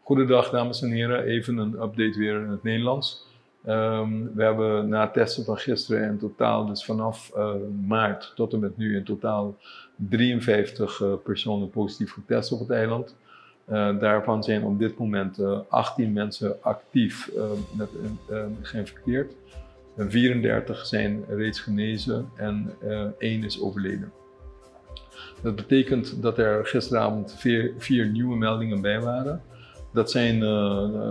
Goedendag dames en heren, even een update weer in het Nederlands. We hebben na het testen van gisteren in totaal, dus vanaf maart tot en met nu in totaal 53 personen positief getest op het eiland. Daarvan zijn op dit moment 18 mensen actief geïnfecteerd. 34 zijn reeds genezen en 1 is overleden. Dat betekent dat er gisteravond 4 nieuwe meldingen bij waren. Dat zijn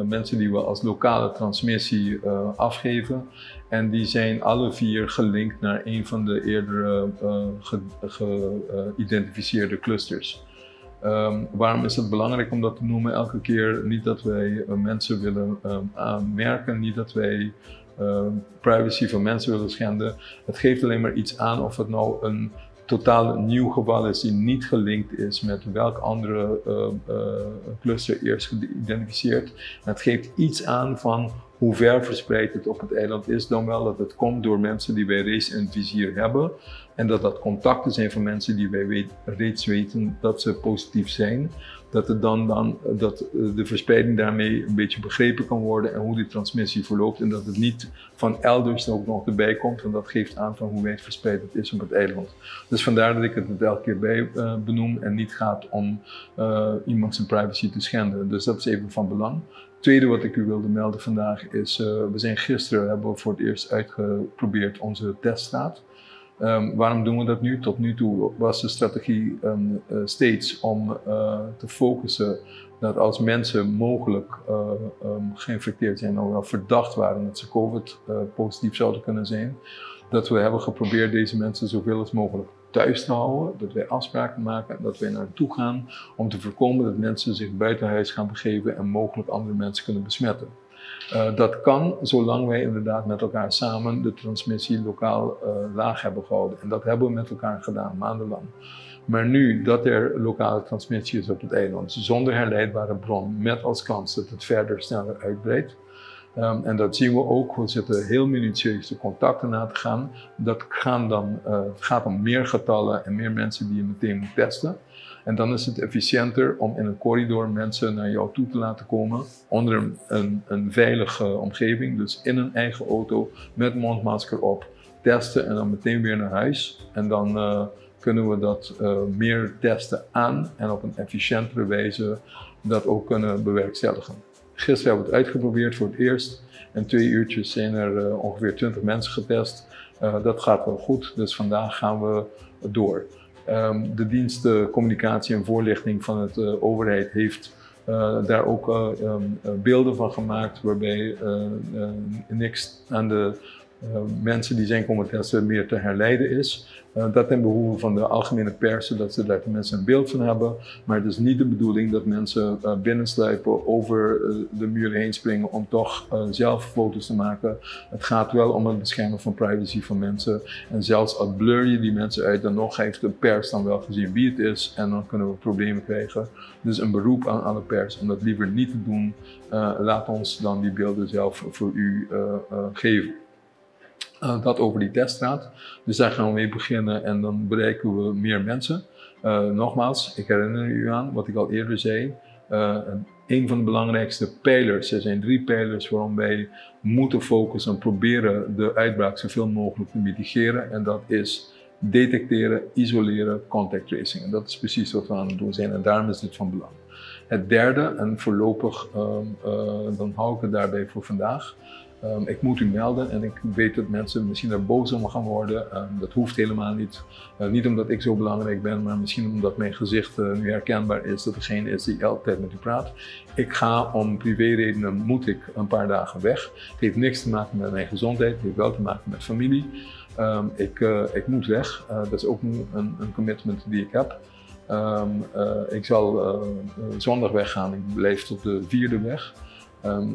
mensen die we als lokale transmissie afgeven. En die zijn alle 4 gelinkt naar een van de eerdere geïdentificeerde clusters. Waarom is het belangrijk om dat te noemen elke keer? Niet dat wij mensen willen aanmerken, niet dat wij privacy van mensen willen schenden. Het geeft alleen maar iets aan of het nou een totaal nieuw geval is die niet gelinkt is met welk andere cluster eerst geïdentificeerd. En het geeft iets aan van hoe ver verspreid het op het eiland is, dan wel dat het komt door mensen die wij reeds in het vizier hebben. En dat contacten zijn van mensen die wij reeds weten dat ze positief zijn. Dat de verspreiding daarmee een beetje begrepen kan worden en hoe die transmissie verloopt. En dat het niet van elders ook nog erbij komt, want dat geeft aan van hoe wijd verspreid het is op het eiland. Dus vandaar dat ik het elke keer bij benoem en niet gaat om iemand zijn privacy te schenden. Dus dat is even van belang. Het tweede wat ik u wilde melden vandaag is, hebben we voor het eerst uitgeprobeerd onze teststraat. Waarom doen we dat nu? Tot nu toe was de strategie steeds om te focussen dat als mensen mogelijk geïnfecteerd zijn, of wel verdacht waren dat ze COVID positief zouden kunnen zijn, dat we hebben geprobeerd deze mensen zoveel als mogelijk thuis te houden, dat wij afspraken maken en dat wij naartoe gaan om te voorkomen dat mensen zich buiten huis gaan begeven en mogelijk andere mensen kunnen besmetten. Dat kan zolang wij inderdaad met elkaar samen de transmissie lokaal laag hebben gehouden. En dat hebben we met elkaar gedaan, maandenlang. Maar nu dat er lokale transmissie is op het eiland, zonder herleidbare bron, met als kans dat het verder sneller uitbreidt. En dat zien we ook, we zitten heel minutieus de contacten na te gaan. Het gaat om meer getallen en meer mensen die je meteen moet testen. En dan is het efficiënter om in een corridor mensen naar jou toe te laten komen onder een veilige omgeving, dus in een eigen auto met mondmasker op, testen en dan meteen weer naar huis. En dan kunnen we dat meer testen aan en op een efficiëntere wijze dat ook kunnen bewerkstelligen. Gisteren hebben we het uitgeprobeerd voor het eerst. In 2 uurtjes zijn er ongeveer 20 mensen getest. Dat gaat wel goed, dus vandaag gaan we door. De dienst communicatie en voorlichting van de overheid heeft daar ook beelden van gemaakt waarbij niks aan de mensen die zijn komen testen meer te herleiden is. Dat ten behoeve van de algemene pers, zodat ze daar mensen een beeld van hebben. Maar het is niet de bedoeling dat mensen binnensluipen, over de muren heen springen om toch zelf foto's te maken. Het gaat wel om het beschermen van privacy van mensen. En zelfs al blur je die mensen uit, dan nog heeft de pers dan wel gezien wie het is en dan kunnen we problemen krijgen. Dus een beroep aan alle pers om dat liever niet te doen. Laat ons dan die beelden zelf voor u geven. Dat over die teststraat. Dus daar gaan we mee beginnen en dan bereiken we meer mensen. Nogmaals, ik herinner u aan wat ik al eerder zei. Een van de belangrijkste pijlers, er zijn 3 pijlers waarom wij moeten focussen en proberen de uitbraak zoveel mogelijk te mitigeren. En dat is detecteren, isoleren, contact tracing. En dat is precies wat we aan het doen zijn en daarom is dit van belang. Het derde, en voorlopig dan hou ik het daarbij voor vandaag. Ik moet u melden en ik weet dat mensen misschien daar boos om gaan worden. Dat hoeft helemaal niet. Niet omdat ik zo belangrijk ben, maar misschien omdat mijn gezicht nu herkenbaar is dat degene is die altijd met u praat. Ik ga om privéredenen moet ik een paar dagen weg. Het heeft niks te maken met mijn gezondheid, het heeft wel te maken met familie. Ik moet weg, dat is ook een commitment die ik heb. Ik zal zondag weggaan, ik blijf tot de 4e weg.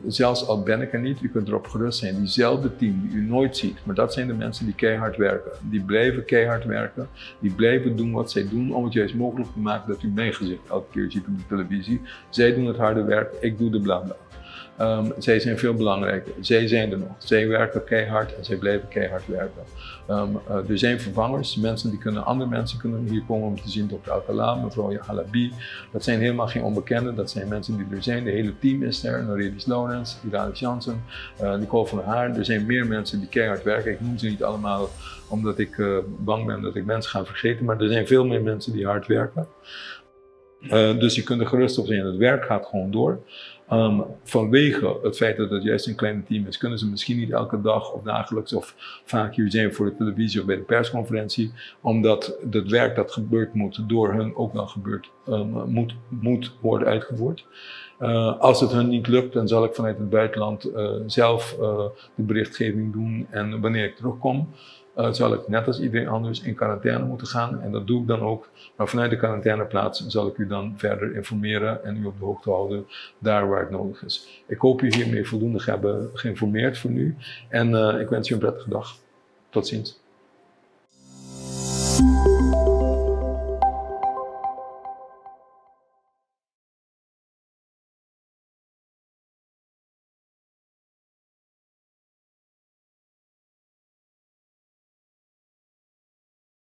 Zelfs al ben ik er niet, u kunt erop gerust zijn, diezelfde team die u nooit ziet, maar dat zijn de mensen die keihard werken. Die blijven keihard werken, die blijven doen wat zij doen om het juist mogelijk te maken dat u mijn gezicht elke keer ziet op de televisie. Zij doen het harde werk, ik doe de blabla. Zij zijn veel belangrijker. Zij zijn er nog. Zij werken keihard en zij blijven keihard werken. Er zijn vervangers, andere mensen kunnen hier komen om te zien. Dr. Alcala, mevrouw Halabi. Dat zijn helemaal geen onbekenden, dat zijn mensen die er zijn. Het hele team is er. Noredis Lorenz, Iralis Jansen, Nicole van der Haar. Er zijn meer mensen die keihard werken. Ik noem ze niet allemaal omdat ik bang ben dat ik mensen ga vergeten, maar er zijn veel meer mensen die hard werken. Dus je kunt er gerust op zijn, het werk gaat gewoon door. Vanwege het feit dat het juist een klein team is, kunnen ze misschien niet elke dag of dagelijks of vaak hier zijn voor de televisie of bij de persconferentie, omdat het werk dat gebeurd moet door hun ook wel moet worden uitgevoerd. Als het hun niet lukt, dan zal ik vanuit het buitenland zelf de berichtgeving doen en wanneer ik terugkom, zal ik net als iedereen anders in quarantaine moeten gaan. En dat doe ik dan ook. Maar vanuit de quarantaineplaats zal ik u dan verder informeren en u op de hoogte houden daar waar het nodig is. Ik hoop u hiermee voldoende hebben geïnformeerd voor nu. En ik wens u een prettige dag. Tot ziens.